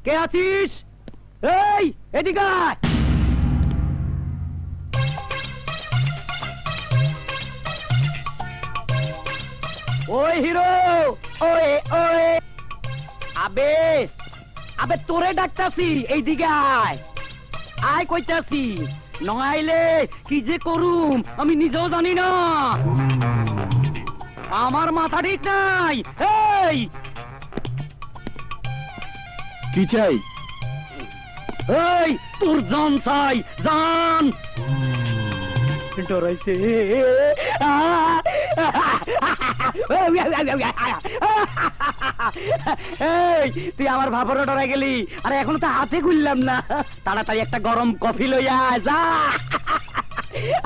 কে আছিস? এই এদিকে আয়। ওই হিরো, ওই ওই আবে আবে তোরে ডাকতাছি, এইদিকে আয় আয় কইতাছি, নইলে কি যে করুম আমি নিজেও জানি না। আমার মাথা ঠিক নাই। এই কি চাই? এই তোর জান চাই, জান। ডরাইছে। এই তুই আমার ভাবরে ডরাই গেলি, আরে এখনো তো হাতে খুললাম না। তাড়াতাড়ি একটা গরম কফি লইয়া আয়, যা।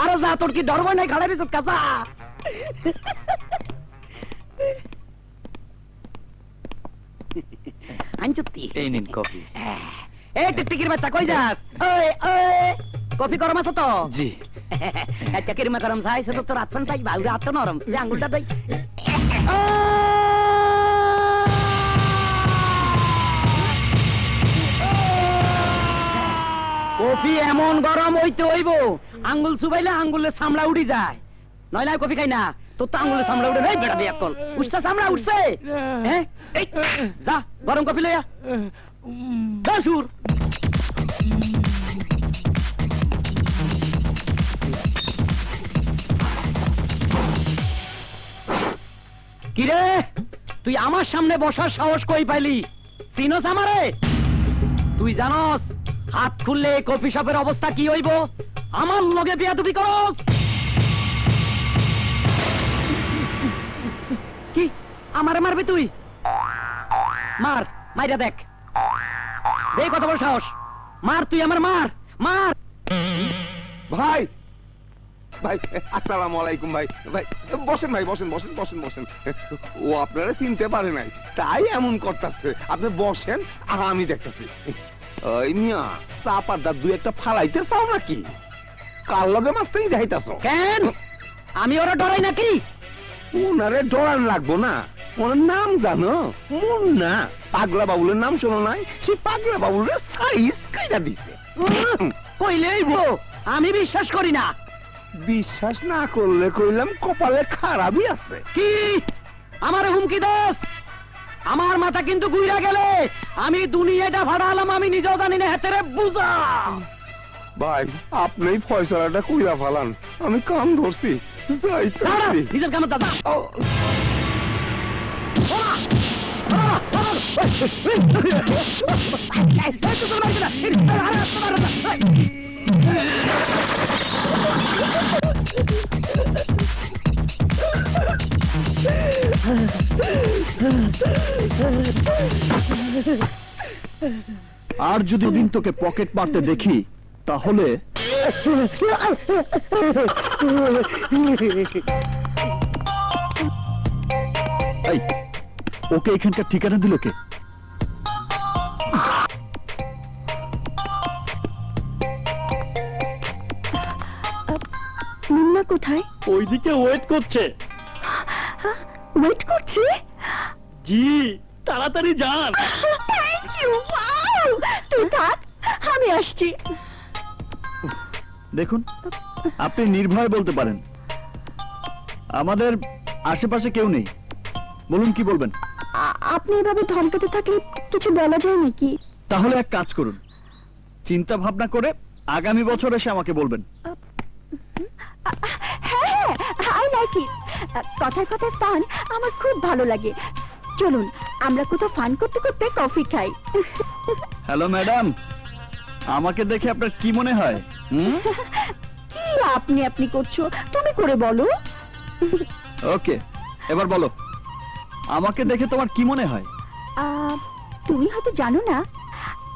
আরে যা, তোর কি ডরব নাই? খাড়ারি চুপ কাঁচা। আনচুতি, এই নিন কফি। এই টিকটিকির বাচ্চা কই যাস? ওই ওই কফি গরম আছে তো? জি। আচ্ছা কিরমা গরম চাইছে তো? তোর আত্মন চাই বাউরে আত্ম নরম, তুই আঙ্গুলটা দেই। কফি এমন গরম হইতে হইব, আঙ্গুল চুবাইলে আঙ্গুলের চামড়া উঠি যায়, নইলে আর কফি খাই না। তোর তো আঙ্গুলের চামড়া উঠে নাই বেড়া দিয়ে এখন উঠছে, চামড়া উঠছে। হ্যাঁ এই যা গরম কফি লইয়া যা। সুর কিরে, তুই আমার সামনে বসার সাহস কই পাইলি? চিনস আমারে? তুই জানস হাত খুললে কফি শপের অবস্থা কি হইব? আমার লগে বিয়াদবি করস? কি আমারে মারবি তুই? মার, মাইরা দেখ, দেখ কত বড় সাহস। মার, তুই আমার মার, মার। ভাই ভাই আসসালামু আলাইকুম। ভাই ভাই বসেন, ভাই বসেন বসেন বসেন বসেন। ও আপনারা চিনতে পারে নাই, তাই এমন করতেছে। আপনি বসেন, আমি দেখতেছি। ওই মিয়া চাপার দাঁত দুই একটা ফালাইতে চাও নাকি? কার লগে মাস্তানি দেখাইতাছ? কেন আমি ওরা ডরাই নাকি? ওনারে ডরান লাগবো না, ওনার নাম জানো? মুন্না। পাগলা বাবুলের নাম শোনো নাই? সে পাগলা বাবুলের সাইজ কাইরা দিছে। কইলেই বো, আমি বিশ্বাস করি না। বিশ্বাস না করলে কইলাম কপালে খারাপই আছে। কি আমার হুমকি দাস? আমার মাথা কিন্তু ঘুরা গেলে আমি দুনিয়াটা ভাড়ালাম, আমি নিজেও জানি না। হেতেরে বুঝা ভাই আপনি ফয়সালাটা কইরা ফালান, আমি কান ধরছি যাইতাছি। নিজের কামে দাদা। আর যদি দিন তোকে পকেট মারতে দেখি তাহলে এই, ওকে এখানকার ঠিকানা দিল কে? মুন্না কোথায়? ওইদিকে ওয়েট করছে। ওয়েট করছে? জি, তাড়াতাড়ি যান। Thank you. ওয়াও, তুই থাক, আমি আসছি। দেখুন, আপনি নির্ভয় বলতে পারেন, আমাদের আশেপাশে কেউ নেই। বলুন কি বলবেন? আপনি এভাবে ধমকাতে থাকলে কিছু বলা যায় নাকি? তাহলে এক কাজ করুন, চিন্তা ভাবনা করে আগামী বছর এসে আমাকে বলবেন। হ্যাঁ, আই লাইক ইট। কথায় কথায় ফান আমার খুব ভালো লাগে। চলুন আমরা কোথাও ফান করতে করতে কফি খাই। হ্যালো ম্যাডাম, আমাকে দেখে আপনার কি মনে হয়? কি আপনি আপনি করছো? তুমি করে বলো। ওকে, এবার বলো, আমাকে দেখে তোমার কি মনে হয়? তুমি হয়তো জানো না,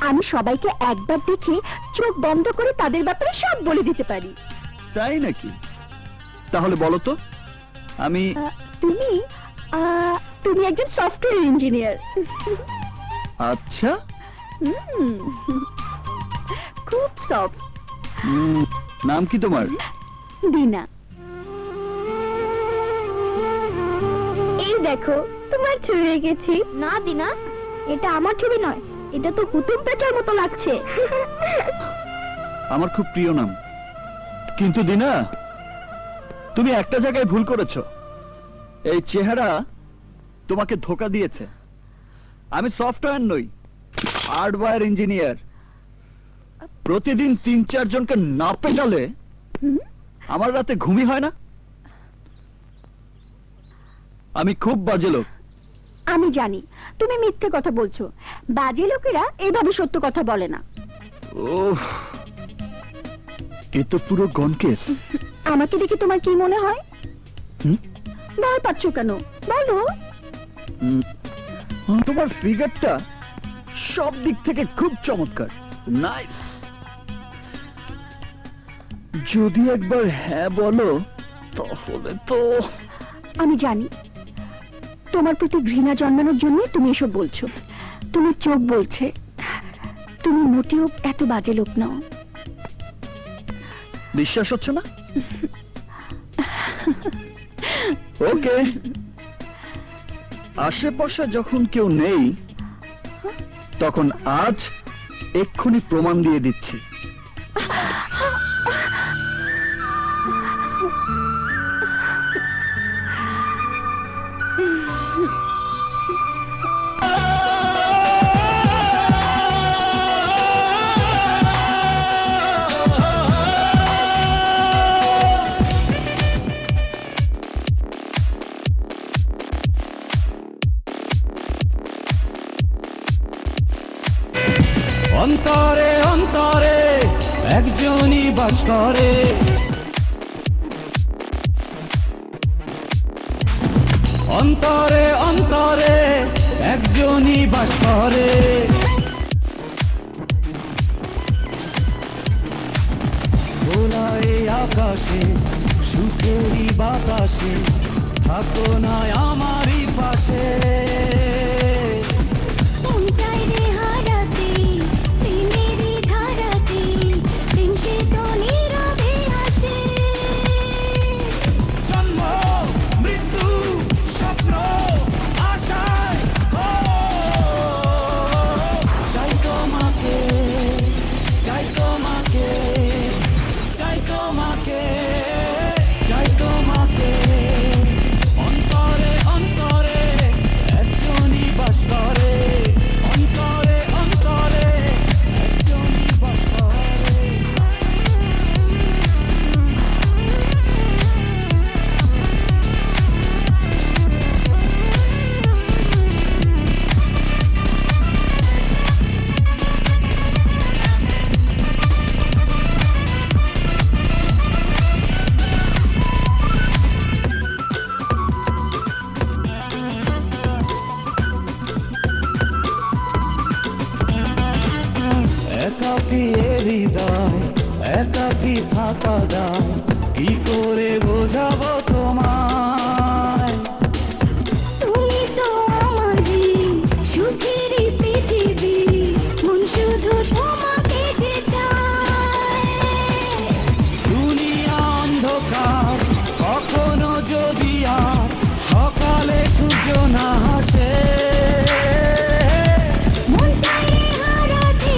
আমি সবাইকে একবার দেখে চোখ বন্ধ করে তাদের ব্যাপারে সব বলে দিতে পারি। তাই নাকি? তাহলে বলো তো, আমি তুমি তুমি একজন সফটওয়্যার ইঞ্জিনিয়ার। আচ্ছা, খুব সফট। নাম কি তোমার? দিনা। এই দেখো তোমার ছবি এঁকেছি। না দিনা, এটা আমার ছবি নয়, এটা তো হুতুম পেঁচার মতো লাগছে। আমার খুব প্রিয় নাম। কিন্তু দিনা, তুমি একটা জায়গায় ভুল করেছো। এই চেহারা তোমাকে ধোকা দিয়েছে। আমি সফটওয়্যার নই, হার্ডওয়্যার ইঞ্জিনিয়ার। প্রতিদিন 3-4 জনকে না পেটালে হুম? আমার রাতে ঘুমই হয় না। আমি খুব বাজে লোক। আমি জানি তুমি মিথ্যে কথা বলছো। বাজে লোকেরা এইভাবে সত্য কথা বলে না। ওহ, এ তো পুরো গনকেস। আমাকে দেখে তোমার কি মনে হয়? হুম? ভয় পাচ্ছ কেন বলো? তোমার ফিগারটা সব দিক থেকে খুব চমৎকার, নাইস। যদি একবার হ্যাঁ বলো তাহলে তো। আমি জানি তোমার প্রতি ঘৃণা জন্মানোর জন্য তুমি এসব বলছো। তোমার চোখ বলছে তুমি মোটেও এত বাজে লোক নও। বিশ্বাস হচ্ছে না? ওকে, আশেপাশে যখন কেউ নেই তখন আজ এক্ষুনি প্রমাণ দিয়ে দিচ্ছি। অন্তরে অন্তরে একজনই বাস করে, অন্তরে অন্তরে একজনই বাস করে। খোলা এই আকাশে সুখেরই বাতাসে থাকো না আমারই পাশে। জন্ম মৃত্যু স্বপ্ন আশায় চাই তোমাকে, চাই তোমাকে, চাই তোমাকে, চাই তোমাকে। অন্তরে অন্তরে একজনই বাস করে, অন্তরে অন্তরে একজনই বাস করে। একাকী এ হৃদয়, একাকী থাকা দায়, কি করে বোঝাবো তোমায়? তুমি তো আমারই সুখেরই পৃথিবী, মন শুধু তোমাকে যে চায়। দুনিয়া অন্ধকার কখনো যদি আর সকালে সূর্য না হাসে। মন চাইলে হারাতে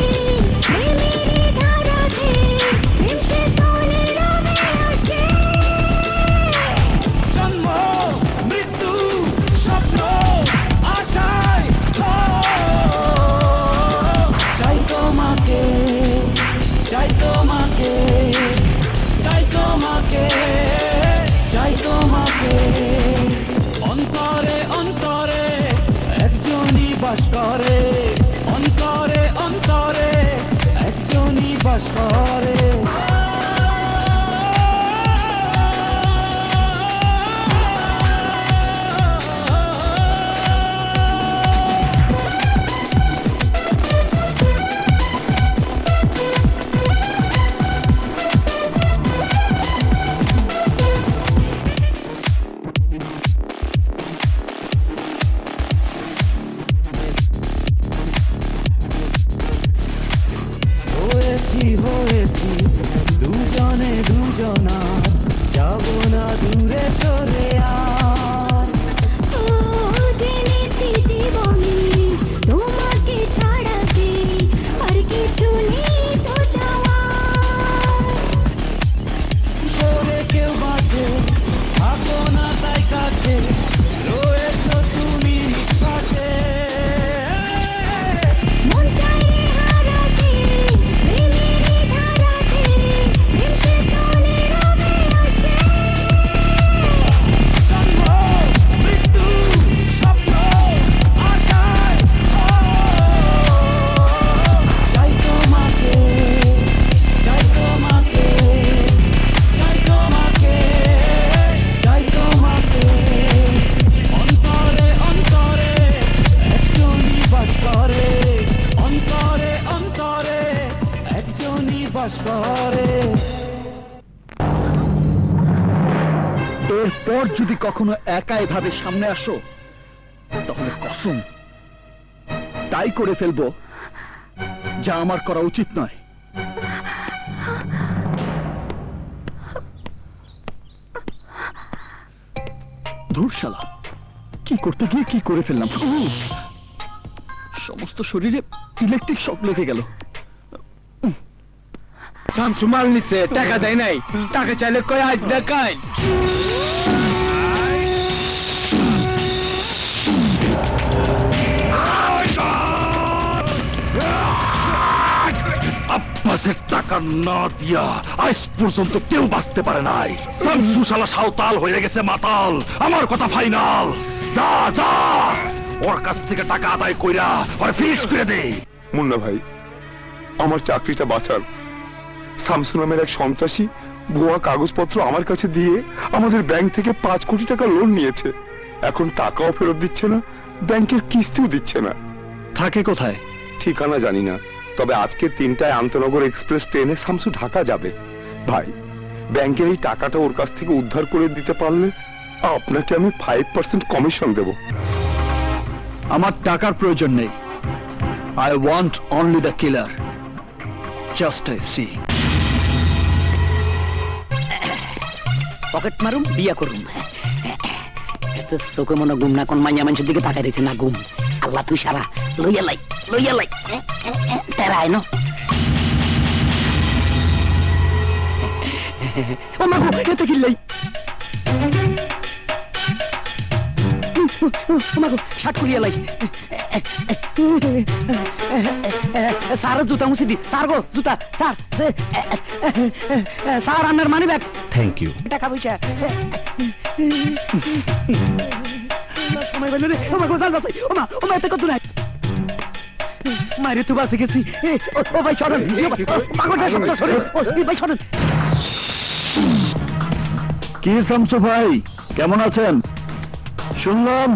প্রেমেরই ধারাতে, প্রেম সে তোলে রবে আসে। জন্ম মৃত্যু স্বপ্ন আশায় চাই তোমাকে, চাই তোমাকে, চাই তোমাকে, চাই তোমাকে। অন্তরে অন্তরে একজনই বাস করে, অন্তরে অন্তরে একজনই বাস করে। হয়েছি হয়েছি দুজনে দুজনার, যাব না দূরে সরে আর। ও জেনেছি জীবনে তোমাকে ছাড়া যে এরপর যদি কখনো একা এভাবে সামনে আসো তাহলে কসম তাই করে ফেলবো যা আমার করা উচিত নয়। ধুর শালা, কি করতে গিয়ে কি করে ফেললাম। সমস্ত শরীরে ইলেকট্রিক শক লেগে গেল। শামসু মাল নিচ্ছে, টাকা দেয় নাই। টাকা চাইলে কয় আজ দেখাই। আব্বাসের টাকা না দিয়া আজ পর্যন্ত কেউ বাঁচতে পারে নাই। শামসু শালা সাঁওতাল হয়ে গেছে মাতাল। আমার কথা ফাইনাল। যা যা ওর কাছ থেকে টাকা আদায় কইরা ওর ফিস করে দে। মুন্না ভাই, আমার চাকরিটা বাঁচান। শামসু নামের এক সন্ত্রাসী ভুয়া কাগজপত্র আমার কাছে দিয়ে আমাদের ব্যাংক থেকে 5 কোটি টাকা লোন নিয়েছে। এখন টাকাও ফেরত দিচ্ছে না, ব্যাংকের কিস্তিও দিচ্ছে না। থাকে কোথায়? ঠিকানা জানি না, তবে আজকে 3টায় আন্তনগর এক্সপ্রেস ট্রেনে শামসু ঢাকা যাবে। ভাই, ব্যাংকের এই টাকাটা ওর কাছ থেকে উদ্ধার করে দিতে পারলে আপনাকে আমি 5% কমিশন দেব। আমার টাকার প্রয়োজন নেই। I want only the killer. Just I see. Pocket মারুম, বিয়া করুম। চোখে মনে গুম না, কোন মাইয়া মানুষের দিকে তাকাই রয়েছে না গুম। আল্লাহ তুই সারা লইয়া লাই তেরাই ন। ও মা গো, এতে কিল্লাই। ও মা গো, শার্ট খুলিয়া লাই। স্যার জুতা মুছি দি। স্যার গো, জুতা। স্যার স্যার আপনার মানি ব্যাগ। Thank you. টাকা পয়সা সময় পেলে রে। ও মা গো, জাল বাঁচাই। ও মা এতে কত নাই। মারে তো বাঁচে গেছি। ও ভাই সরেন। ভাই সরেন। কি শামসু ভাই, কেমন আছেন? শুনলাম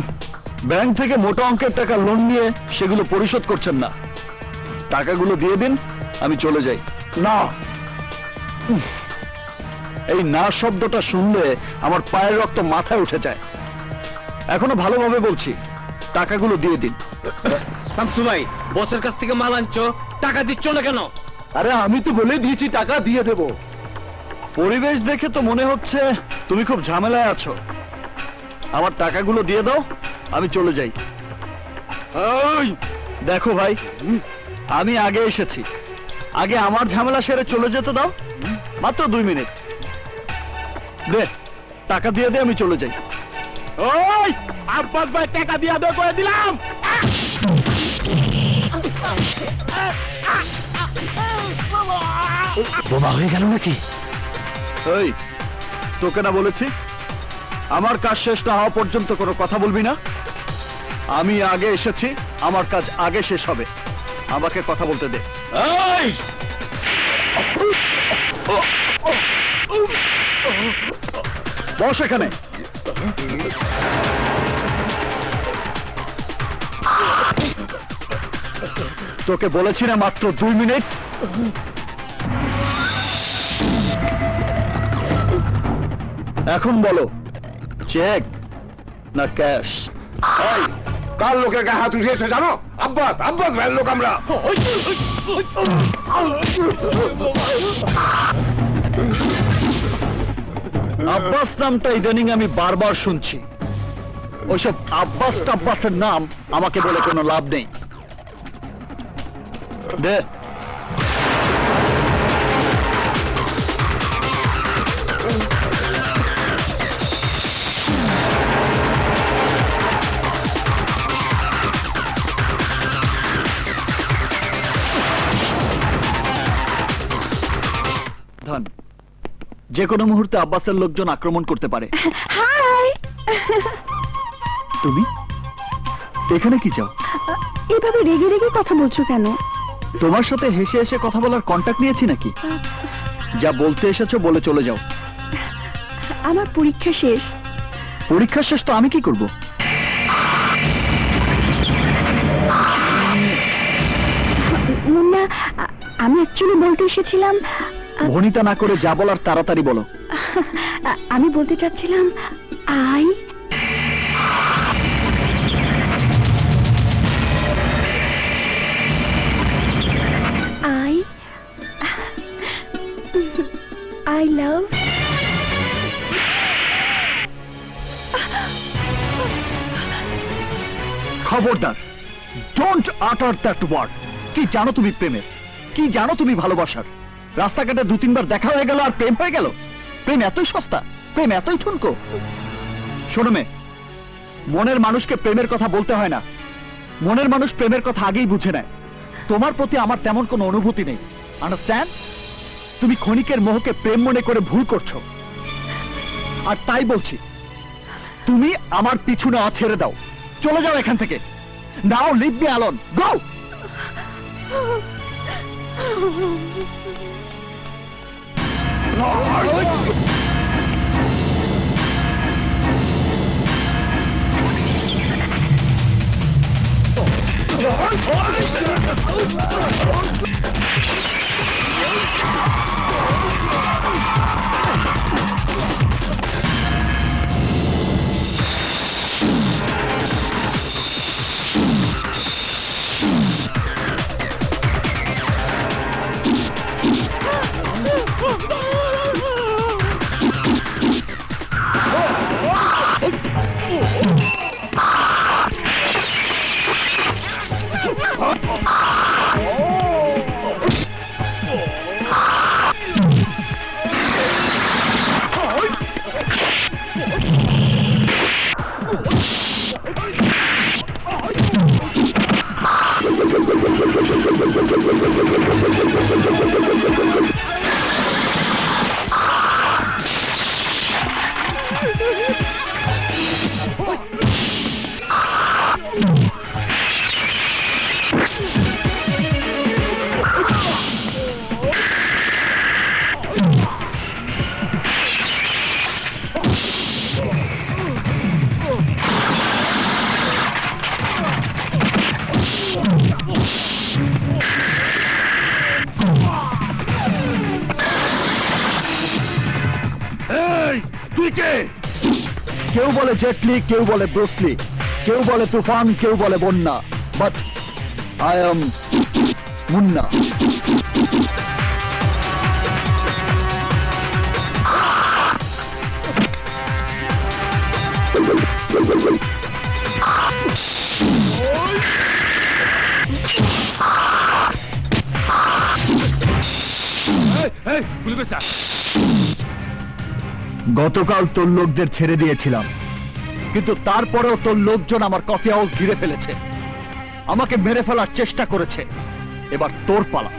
ব্যাংক থেকে মোটা অঙ্কের টাকা লোন নিয়ে সেগুলো পরিশোধ করছেন না। টাকাগুলো দিয়ে দিন, আমি চলে যাই। না, এই না শব্দটা শুনলে আমার পায়ের রক্ত মাথায় উঠে যায়। এখনো ভালোভাবে বলছি, টাকাগুলো দিয়ে দিন। শামসু ভাই, বসের কাছ থেকে মাল আনছো, টাকা দিচ্ছ না কেন? আরে আমি তো বলে দিয়েছি টাকা দিয়ে দেব। পরিবেশ দেখে তো মনে হচ্ছে তুমি খুব ঝামেলায় আছো। আমার টাকাগুলো দিয়ে দাও, আমি চলে যাই। ওই দেখো ভাই, আমি আগে এসেছি, আগে আমার ঝামেলা সেরে চলে যেতে দাও। মাত্র 2 মিনিট দে, টাকা দিয়ে দে, আমি চলে যাই। ওই আব্বাস ভাই, টাকা দিয়ে আদায় করে দিলাম। বোমা হয়ে গেল নাকি? ওই তোকে না বলেছি আমার কাজ শেষ না হওয়া পর্যন্ত কোনো কথা বলবি না? আমি আগে এসেছি, আমার কাজ আগে শেষ হবে। আমাকে কথা বলতে দে। এই বস এখানে। তোকে বলেছি না মাত্র 2 মিনিট। এখন বলো, চেক না ক্যাশ? কার লোকের গায়ে হাত উঠিয়েছে জানো? আব্বাস ভাইয়ের লোক আমরা। আব্বাস নামটা ইদানিং আমি বারবার শুনছি। ওইসব আব্বাস টাব্বাসের নাম আমাকে বলে কোনো লাভ নেই। দে। ধন, যে কোনো মুহূর্তে আব্বাসের লোকজন আক্রমণ করতে পারে। হাই, তুমি এখানে কি চাও? এভাবে রেগে রেগে কথা বলছো কেন? তোমার সাথে হেসে হেসে কথা বলার কন্টাক্ট নিয়েছি নাকি? যা বলতে এসেছো বলে চলে যাও। আমার পরীক্ষা শেষ। পরীক্ষা শেষ তো আমি কি করব? মুন্না, আমি অ্যাকচুয়ালি বলতে এসেছিলাম ভনিতা না করে যা বলার তাড়াতাড়ি বলো। আমি বলতে চাচ্ছিলাম আই I love খবরদার, ডোন্ট আটার দ্যাট ওয়ার্ড। কি জানো তুমি প্রেমের? কি জানো তুমি ভালোবাসার? রাস্তাঘাটে 2-3 বার দেখা হয়ে গেল আর প্রেম হয়ে গেল? প্রেম এতই সস্তা? প্রেম এতই ঠুনকো? শোনো মেয়ে, মনের মানুষকে প্রেমের কথা বলতে হয় না। মনের মানুষ প্রেমের কথা আগেই বুঝে নেয়। তোমার প্রতি আমার তেমন কোনো অনুভূতি নেই, আন্ডারস্ট্যান্ড? তুমি ক্ষণিকের মোহকে প্রেম মনে করে ভুল করছো। আর তাই বলছি, তুমি আমার পিছু নেওয়া ছেড়ে দাও, চলে যাও এখান থেকে। নাও লিভ মি অ্যালোন, গো। কেউ বলে জেটলি, কেউ বলে ব্রুসলি, কেউ বলে তুফান, কেউ বলে বন্যা, বাট আই এম মুন্না। গতকাল তোর লোকদের ছেড়ে দিয়েছিলাম, কিন্তু তারপরেও তোর লোকজন আমার কফি হাউস ঘিরে ফেলেছে, আমাকে মেরে ফেলার চেষ্টা করেছে। এবার তোর পালা।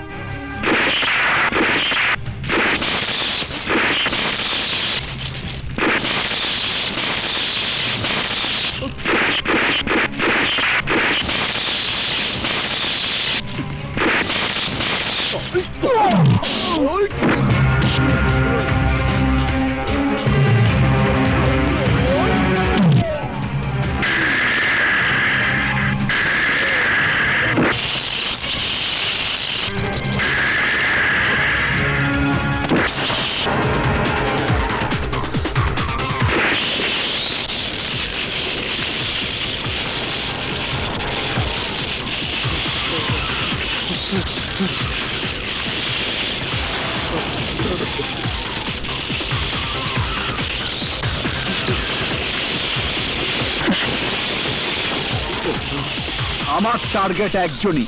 আমার টার্গেট একজনই।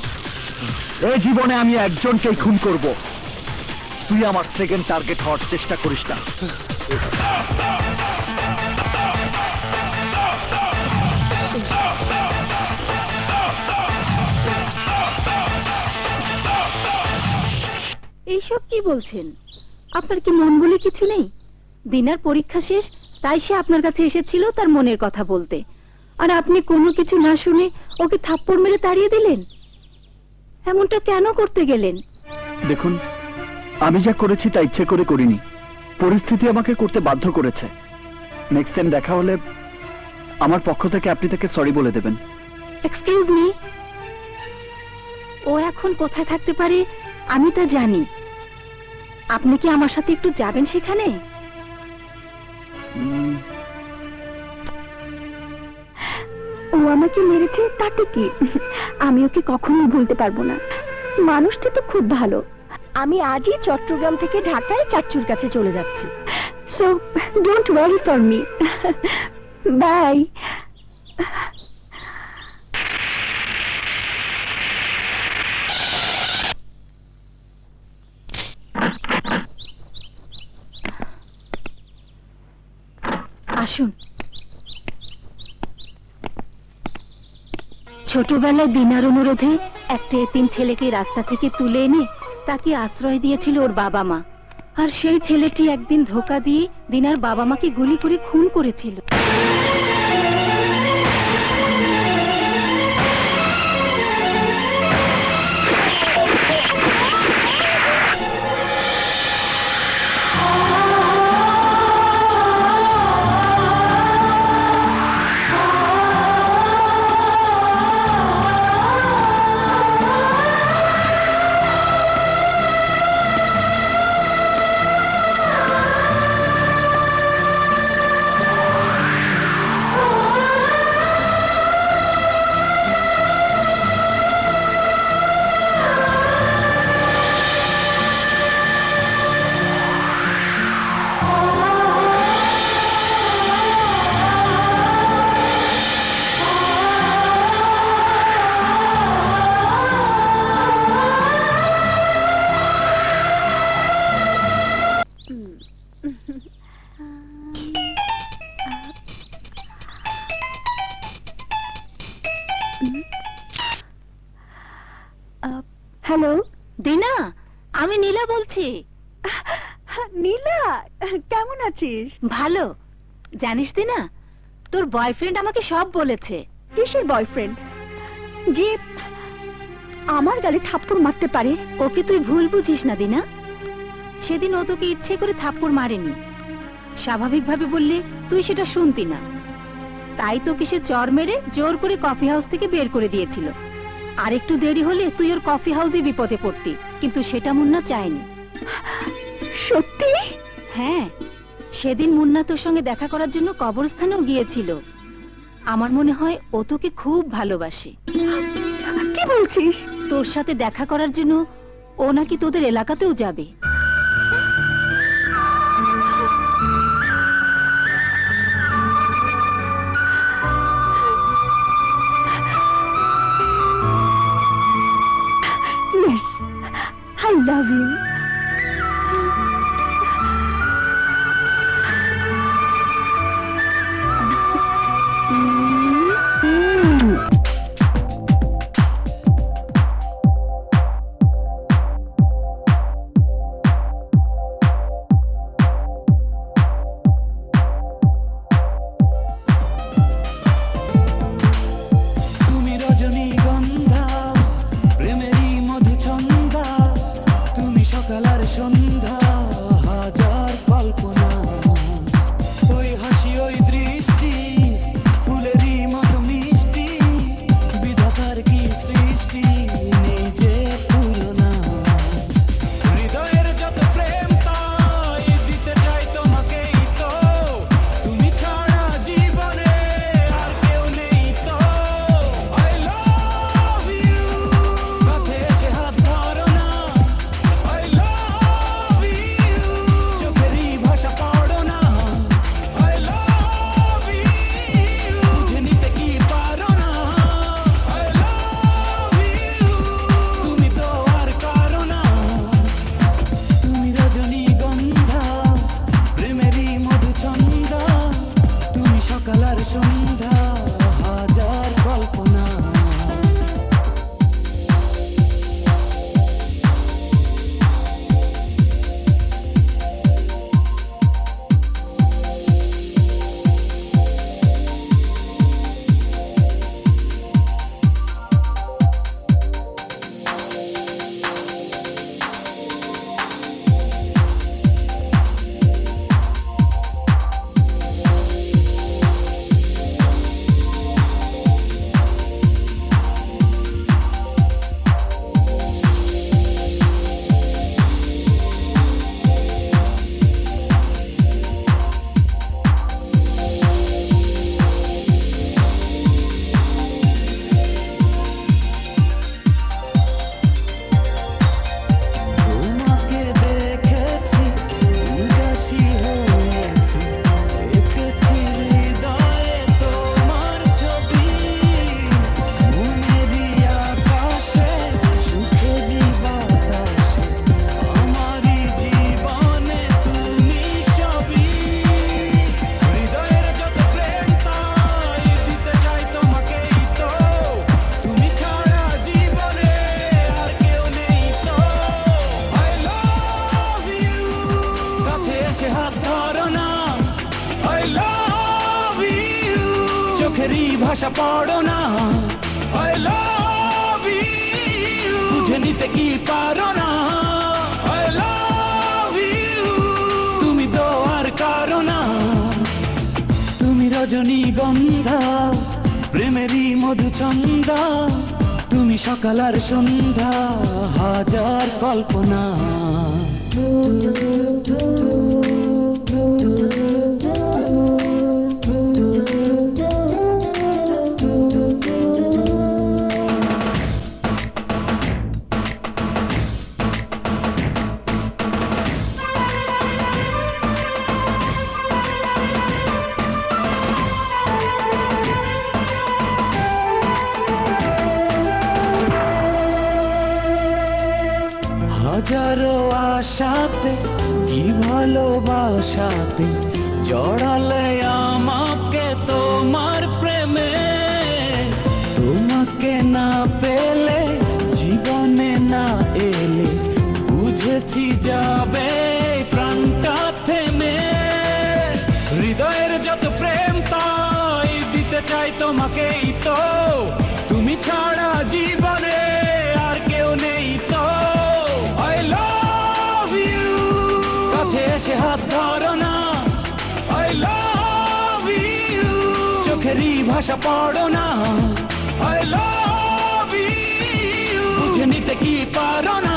এই জীবনে আমি একজনকেই খুন করব। তুই আমার সেকেন্ড টার্গেট হওয়ার চেষ্টা করিস না। এইসব কি বলছেন? আপনার কি মন বলে কিছু নেই? দিনার পরীক্ষা শেষ, তাই সে আপনার কাছে এসেছিল তার মনের কথা বলতে, আর আপনি কোনো কিছু না শুনে ওকে থাপ্পড় মেরে তাড়িয়ে দিলেন। এমনটা কেন করতে গেলেন? দেখুন, আমি যা করেছি তা ইচ্ছে করে করিনি, পরিস্থিতি আমাকে করতে বাধ্য করেছে। নেক্সট টাইম দেখা হলে আমার পক্ষ থেকে আপনি তাকে সরি বলে দেবেন। এক্সকিউজ মি, ও এখন কোথায় থাকতে পারে আমি তা জানি। আপনি কি আমার সাথে একটু যাবেন সেখানে? ও আমাকে মেরেছে তাতে কি, আমি ওকে কখনোই ভুলতে পারবো না। মানুষটা তো খুব ভালো। আমি আজই চট্টগ্রাম থেকে ঢাকায় চাচ্চুর কাছে চলে যাচ্ছি। So don't worry for me. Bye. আসুন। ছোটবেলায় দিনার অনুরোধে একটা এতিম ছেলেকে রাস্তা থেকে তুলে এনে তাকে আশ্রয় দিয়েছিল ওর বাবা মা, আর সেই ছেলেটি একদিন ধোঁকা দিয়ে দিনার বাবা মাকে গুলি করে খুন করেছিল। হ্যালো দিনা, আমি নীলা বলছি। নীলা, কেমন আছিস? ভালো। জানিস দিনা, তোর বয়ফ্রেন্ড আমাকে সব বলেছে। কিসের বয়ফ্রেন্ড? যে আমার গালে থাপ্পড় মারতে পারে। ওকে তুই ভুল বুঝিস না দিনা। সেদিন ও তোকে ইচ্ছে করে থাপ্পড় মারেনি, স্বাভাবিকভাবে বললে তুই সেটা শুনতি না, তাই তোকে সে চর মেরে জোর করে কফি হাউস থেকে বের করে দিয়েছিল। আর একটু দেরি হলে তুই ওর কফি হাউসে বিপদে পড়তি, কিন্তু সেটা মুন্না চায়নি। সত্যি? হ্যাঁ, সেদিন মুন্না তোর সঙ্গে দেখা করার জন্য কবরস্থানেও গিয়েছিল। আমার মনে হয় ও তোকে খুব ভালোবাসে। কি বলছিস? তোর সাথে দেখা করার জন্য ও নাকি তোদের এলাকাতেও যাবে। Yes, I love you. চোখেরই ভাষা পড়ো না, I love you, বুঝে নিতে কি পারো না, I love you, তুমি তো আর কারো না, তুমি রজনীগন্ধা, প্রেমেরই মধুচন্দ্রা, তুমি সকাল আর সন্ধ্যা, হাজার কল্পনা। হাজারো আশাতে কি ভালোবাসাতে জড়ালে আমাকে তোমার প্রেমে, তোমাকে না পেলে জীবনে না এলে বুঝেছি যাবে প্রাণটা থেমে, হৃদয়ের যত প্রেম তাই দিতে চাই তোমাকেই তো, তুমি ছাড়া জীবনে আর কেউ নেই তো, I love you, কাছে এসে হাত ধরো না, I love you, চোখেরই ভাষা পড়ো না, I love you, বুঝে নিতে কি পারো না,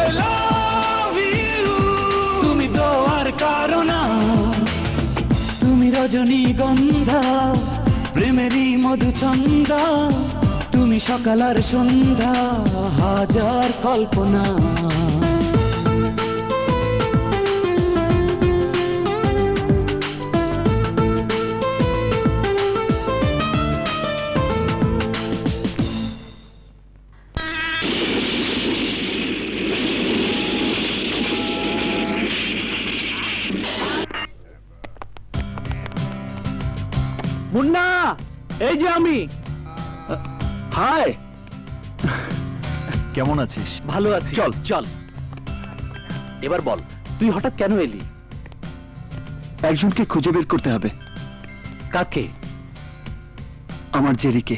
I love you, তুমি তো আর কারো না, তুমি রজনীগন্ধা, প্রেমেরই মধুচন্দ্রা, তুমি সকাল আর সন্ধ্যা, হাজার কল্পনা। মুন্না, এই যে আমি। হাই, কেমন আছিস? ভালো আছি। চল। চল, এবার বল তুই হঠাৎ কেন এলি? একজনকে খুঁজে বের করতে হবে। কাকে? আমার জেরিকে।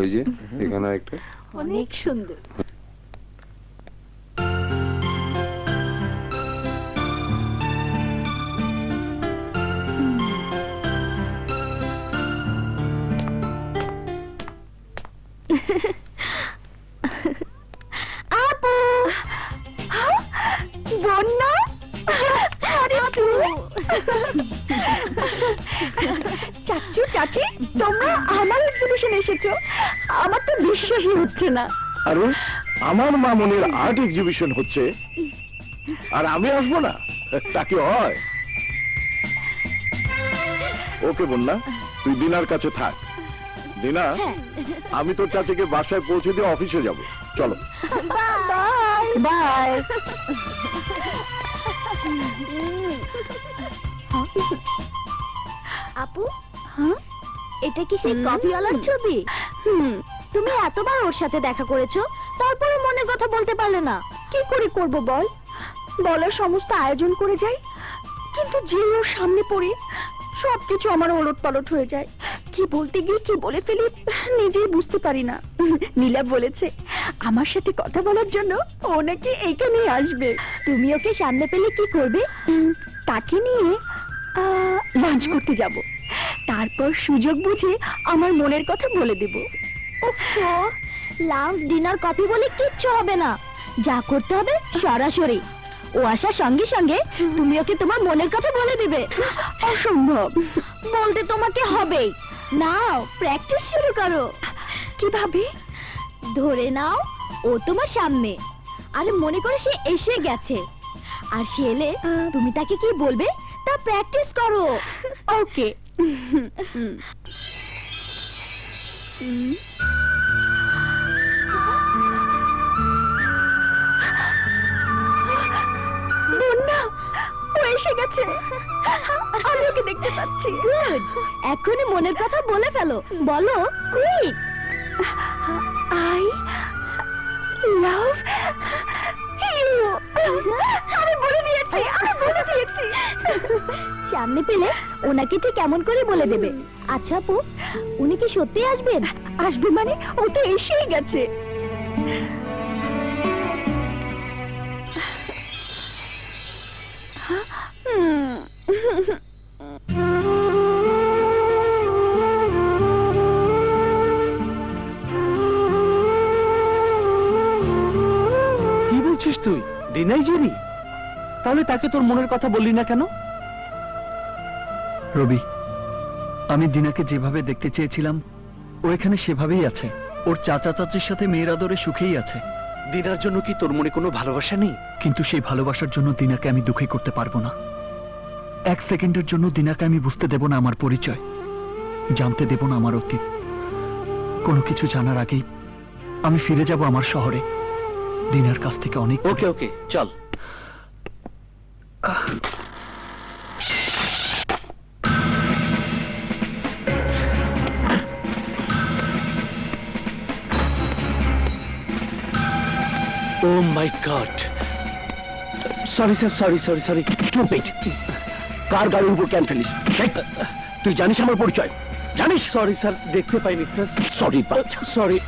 ওই যে এখানে একটা অনেক সুন্দর। আপু, বন্যা, আরে চাচু চাচি, তোমরা আমার এক্সিবিশন এসেছো, আমার তো বিশ্বাসই হচ্ছে না। আরে আমার মামুনির আর্ট এক্সিবিশন হচ্ছে আর আমি আসবো না, তা কি হয়? ওকে বন্যা, তুই দিনার কাছে থাক। দিনা, আমি তোর চাচিকে বাসায় পৌঁছে দিয়ে অফিসে যাব। চলো। Bye bye. আপু, এটা কি সেই কফিওয়ালার ছবি? তুমি এতবার ওর সাথে দেখা করেছো, তারপরে মনের কথা বলতে পারলে না। কি করে করব বল? বলার সমস্ত আয়োজন করে যাই, কিন্তু যে ওর সামনে পড়ে সবকিছু আমার ওলট পালট হয়ে যায়। কি বলতে গিয়ে কি বলে ফেলি নিজেই বুঝতে পারি না। নীলা বলেছে আমার সাথে কথা বলার জন্য ও নাকি এইখানেই আসবে। তুমি ওকে সামনে পেলে কি করবে? তাকে নিয়ে লাঞ্চ করতে যাব, তারপর সুযোগ বুঝে আমার মনের কথা বলে দেব। ওহো, লাঞ্চ ডিনার কফি বলে কিচ্ছু হবে না, যা করতে হবে সরাসরি ও আসার সঙ্গে সঙ্গে তুমি ওকে তোমার মনের কথা বলে দিবে। অসম্ভব, বলতে তোমাকে হবেই। নাও প্র্যাকটিস শুরু করো। কিভাবে? ধরে নাও ও তোমার সামনে, আরে মনে করে সে এসে গেছে, আর সে এলে তুমি তাকে কি বলবে তা প্র্যাকটিস করো। ওকে। বন্যা, ও এসে গেছে, আমি ওকে দেখতে পাচ্ছি। গুড, এখনই মনের কথা বলে ফেলো। বলো কুইক। I love you. আমি বলে দিয়েছি, আমি বলে দিয়েছি। সামনে পেলে ওনাকে ঠিক কেমন করে বলে দেবে। আচ্ছা আপু, উনি কি সত্যি আসবেন? আসবে মানে ও তো এসেই গেছে। কি বলছিস তুই? দিনাই জেনি? তাহলে তাকে তোর মনের কথা বললি না কেন? রবি, আমি দিনাকে যেভাবে দেখতে চেয়েছিলাম ও এখানে সেভাবেই আছে। ওর চাচা চাচির সাথে মেয়ের আদরে সুখেই আছে। দিনার জন্য কি তোর মনে কোনো ভালোবাসা নেই? কিন্তু সেই ভালোবাসার জন্য দিনাকে আমি দুঃখী করতে পারবো না। এক সেকেন্ডের জন্য দিনাকে আমি বুঝতে দেব না আমার পরিচয়, জানতে দেব না আমার অতীত। কোনো কিছু জানার আগেই আমি ফিরে যাব আমার শহরে, দিনার কাছ থেকে অনেক। ওকে ওকে, চল। Oh my god, sorry sir, sorry sorry sorry. Stupid, কার গাড়ির উপর ক্যান ফেলিস? তুই জানিস আমার পরিচয়? জানিস? সরি স্যার, দেখতে পাইনি স্যার। Sorry sorry.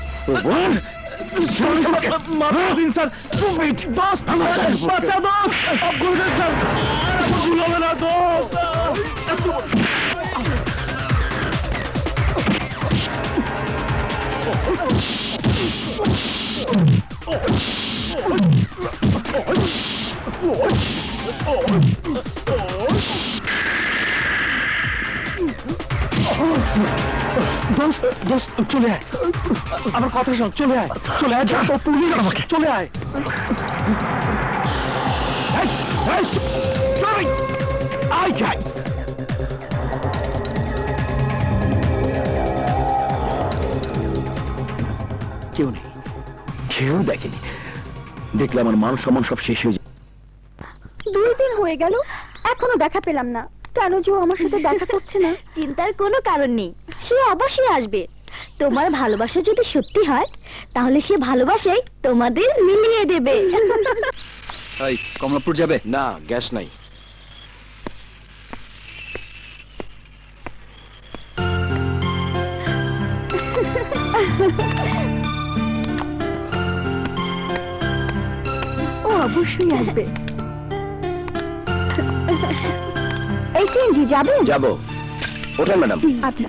সরি আমাকে মাফ দিন স্যার। স্টুপিড দোস্ত, বাঁচা দোস্ত। ভুল হয়ে স্যার, ভুল হবে না দোস্ত। দোস্ত দোস্ত, চলে আয়, আমার কথা শোন। চলে আয়, চলে আয়। পুলিশ আমাকে, চলে আয়। আয় গাইস, কেউ নেই, কেউ দেখেনি। দেখলে আমার মান সম্মান সব শেষ হয়ে যায়। 2 দিন হয়ে গেল, এখনো দেখা পেলাম না। কেন যে ও আমার সাথে দেখা করছে না? চিন্তার কোনো কারণ নেই, সে অবশ্যই আসবে। তোমার ভালোবাসা যদি সত্যি হয় তাহলে সে ভালোবাসাই তোমাদের মিলিয়ে দেবে। এই কমলাপুর যাবে? না, গ্যাস নাই। ও অবশ্যই আসবে। এই সিএনজি যাবে? যাবো। ওঠেন ম্যাডাম। আচ্ছা,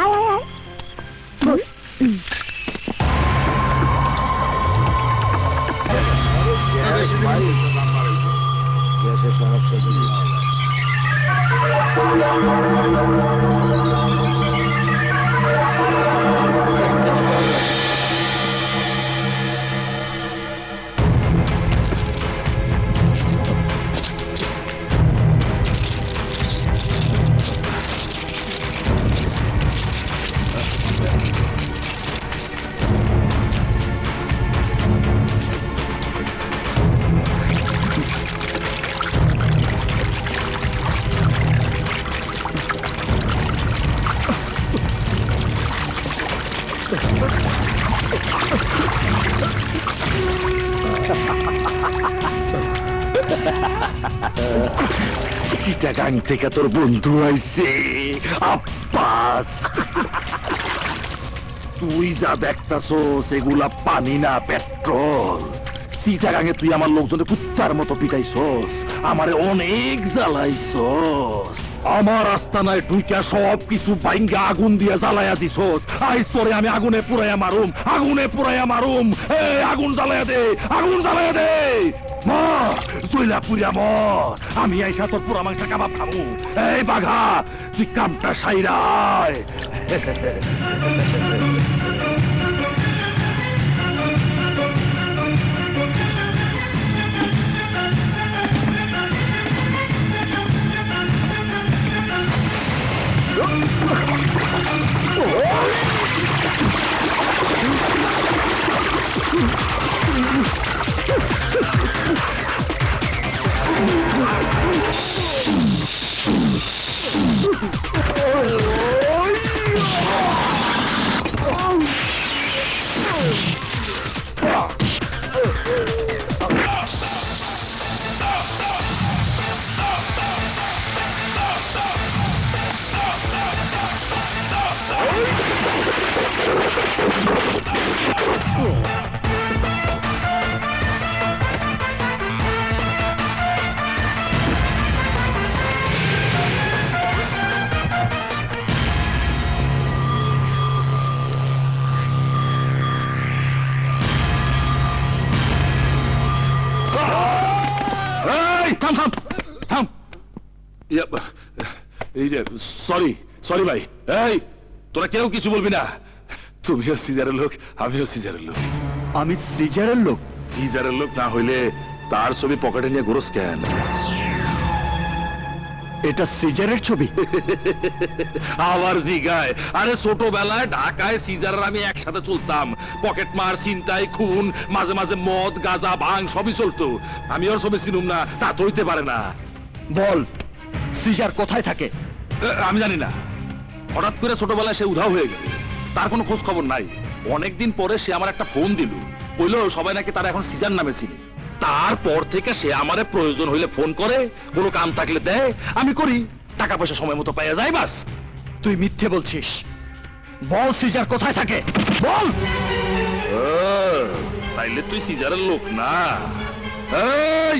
আয় আয় আয়। বস। গ্যাসের সমস্যা যদি না হয়। চিটাগাং থেকে তোর বন্ধু আইছে, আব্বাস। তুই যা দেখতাছস এগুলা পানি না, পেট্রোল। চিটাগাঙে তুই আমার লোকজনের কুত্তার মতো পিটাইছস, আমারে অনেক জ্বালাইছস। আমার আস্তানায় ঢুইকা সব কিছু বাইঙ্গা আগুন দিয়ে জ্বালাইয়া দিছস। আইস তোরে আমি আগুনে পুরাইয়া মারুম, আগুনে পুরাইয়া মারুম। এই আগুন জ্বালাইয়া দে, আগুন জ্বালাইয়া দে। মর, জইলা পুরিয়া মর। আমি আইসা তোর পুরা মাংস কাবাব খামু। এই বাঘা, তুই কামটা সাইরা আয়। এই থাম থাম থাম। এই যে সরি সরি ভাই, এই তোরা কেউ কিছু বলবি না। তুমিও সিজারের লোক, আমিও সিজারের লোক। আমি সিজারের লোক? সিজারের লোক না হইলে তার ছবি পকেটে নিয়ে ঘুরোস কেন? এটা সিজারের ছবি? আবার জিগায়? আরে ছোটবেলায় ঢাকায় সিজার আমি একসাথে চলতাম, পকেট মার, ছিনতাই, খুন, মাঝে মাঝে মদ, গাঁজা, ভাঙ সবই চলতো। আমি ওর ছবি চিনুম না তা তো হইতে পারে না। বল, সিজার কোথায় থাকে? আমি জানি না, হঠাৎ করে ছোটবেলায় সে উধাও হয়ে গেল, তার কোনো খোঁজ খবর নাই। অনেকদিন পরে সে আমার একটা ফোন দিল, বললো সবাই নাকি তার এখন সিজার নামে চিনি। তারপর থেকে সে আমারে প্রয়োজন হইলে ফোন করে, কোনো কাম থাকলে দেয়, আমি করি, টাকা পয়সা সময় মতো পাইয়া যায়। বাস। তুই মিথ্যে বলছিস। বল সিজার কোথায় থাকে, বল। তাইলে তুই সিজারের লোক না? এই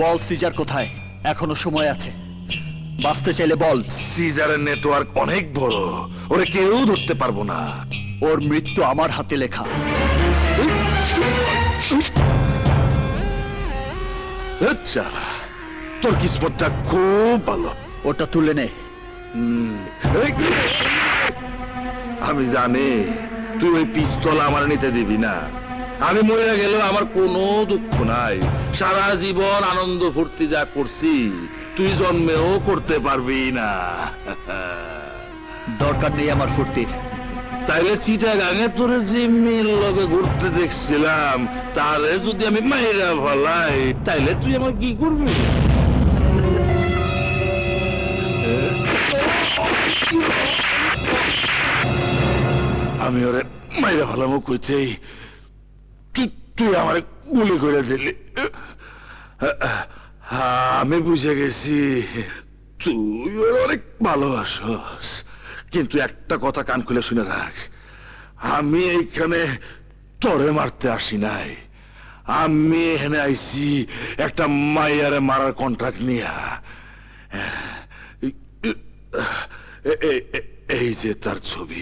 বল সিজার কোথায়, এখনো সময় আছে, বাঁচতে চাইলে বল। সিজারের নেটওয়ার্ক অনেক বড়, ওরে কেউ ধরতে পারবো না। ওর মৃত্যু আমার হাতে লেখা। আচ্ছা, তোর কিসমতটা খুব ভালো। ওটা তুলে নে। এই, আমি জানি তুই ওই পিস্তল আমার নিতে দিবি না। আমি মরে গেলেও আমার কোনো দুঃখ নাই, সারা জীবন আনন্দ ফুর্তি যা করছি তুই জন্মেও করতে পারবি না। দরকার নেই আমার ফুর্তির। তাইলে চিটাগাঙে তোরে যে মেয়ের লগে ঘুরতে দেখছিলাম তারে যদি আমি মাইরা ফেলাই, তাইলে তুই আমার কি করবি? আমি ওরে মাইরা ফেলামো কইতেই তুই আমার গুলি করে দিলি। আমি বুঝে গেছি তুই ওর অনেক ভালোবাসস, কিন্তু একটা কথা কান খুলে শুনে রাখ, আমি এইখানে তরে মারতে আসি নাই, আমি এখানে আইছি একটা মাইয়ারে মারার কন্ট্রাক্ট নিয়া। এই যে তার ছবি।